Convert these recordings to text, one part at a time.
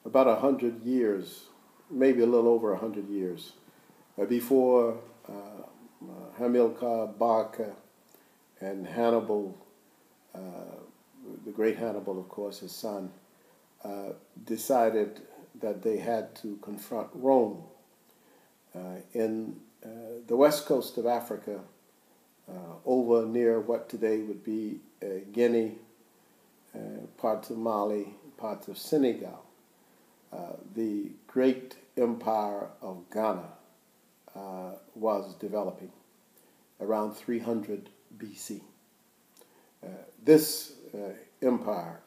about 100 years, maybe a little over 100 years, before Hamilcar Barca and Hannibal, the great Hannibal, of course, his son, decided that they had to confront Rome. In the west coast of Africa, over near what today would be Guinea, parts of Mali, parts of Senegal, the great empire of Ghana was developing around 300 BC. This empire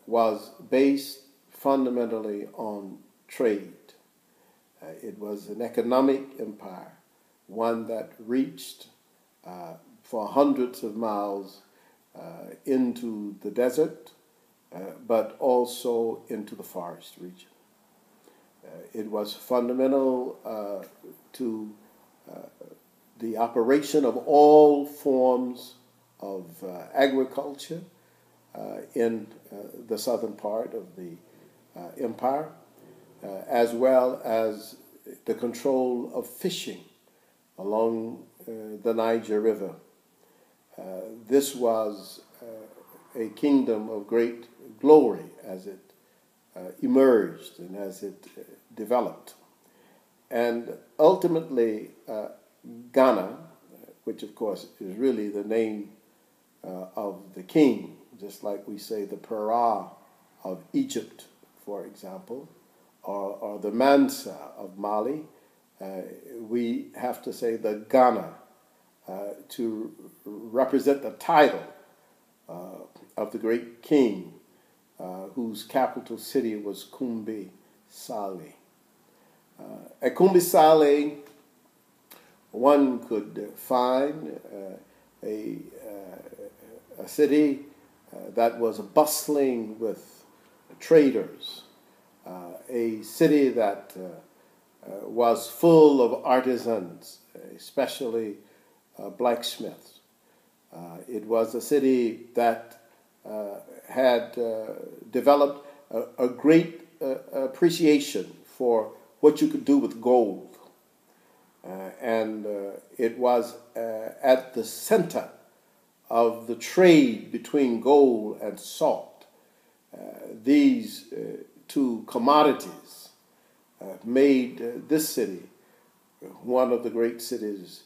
was based fundamentally on trade. It was an economic empire, one that reached for hundreds of miles into the desert, but also into the forest region. It was fundamental to the operation of all forms of agriculture in the southern part of the empire, as well as the control of fishing along the Niger River. This was a kingdom of great glory as it emerged and as it developed. And ultimately, Ghana, which of course is really the name of the king, just like we say the Pharaoh of Egypt, for example, or the Mansa of Mali, we have to say the Ghana to represent the title of the great king whose capital city was Kumbi Sale. At Kumbi Sale, one could find a city that was bustling with traders, a city that was full of artisans, especially blacksmiths. It was a city that had developed a great appreciation for what you could do with gold. And it was at the center of the trade between gold and salt. These two commodities made this city one of the great cities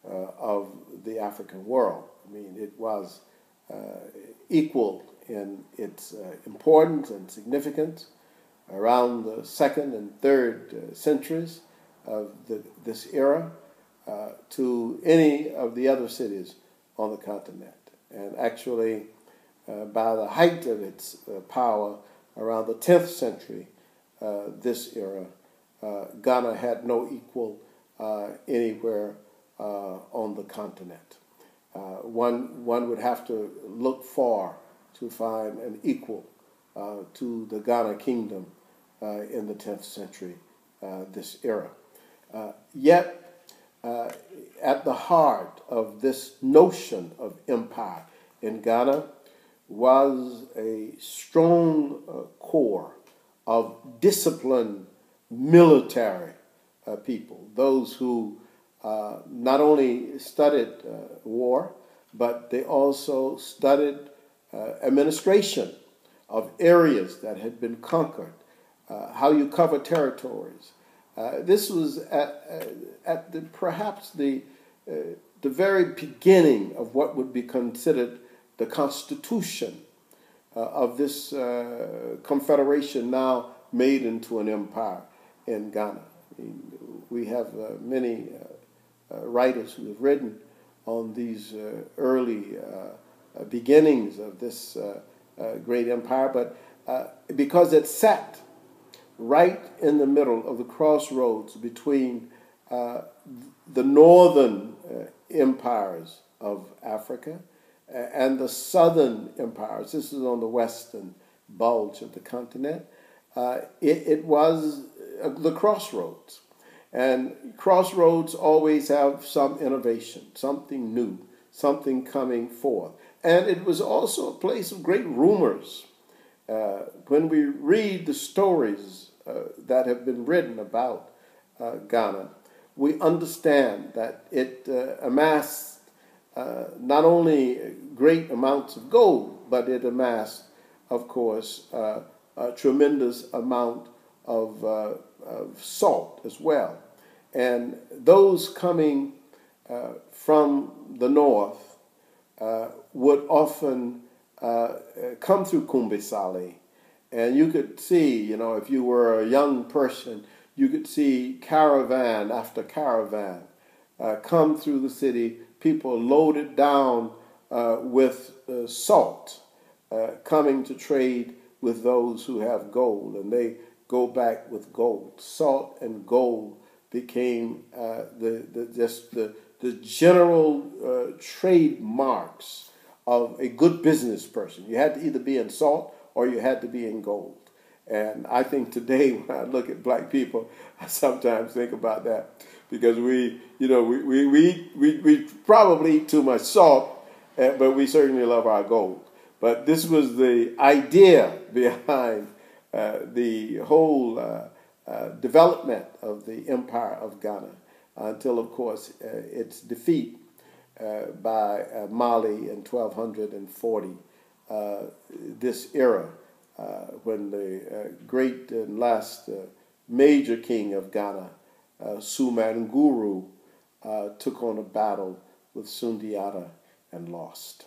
of the African world. I mean, it was equal in its importance and significance around the second and third centuries of this era to any of the other cities on the continent. And actually, by the height of its power, around the 10th century, this era, Ghana had no equal anywhere on the continent. One would have to look far to find an equal to the Ghana kingdom in the 10th century, this era. Yet, at the heart of this notion of empire in Ghana was a strong core of disciplined military people, those who not only studied war, but they also studied administration of areas that had been conquered, how you cover territories. This was at perhaps the very beginning of what would be considered the constitution of this confederation now made into an empire in Ghana. I mean, we have many writers who have written on these early beginnings of this great empire, but because it sat right in the middle of the crossroads between the northern empires of Africa and the southern empires. This is on the western bulge of the continent. It was the crossroads. And crossroads always have some innovation, something new, something coming forth. And it was also a place of great rumors. when we read the stories that have been written about Ghana, we understand that it amassed not only great amounts of gold, but it amassed, of course, a tremendous amount of salt as well. And those coming from the north would often come through Kumbisali. And you could see, if you were a young person, you could see caravan after caravan come through the city, people loaded down with salt, coming to trade with those who have gold, and they go back with gold. Salt and gold became the general trademarks of a good business person. You had to either be in salt or you had to be in gold. And I think today, when I look at black people, I sometimes think about that, because we probably eat too much salt, but we certainly love our gold. But this was the idea behind the whole development of the Empire of Ghana, until, of course, its defeat by Mali in 1240. This era, when the great and last major king of Ghana, Sumanguru, took on a battle with Sundiata and lost.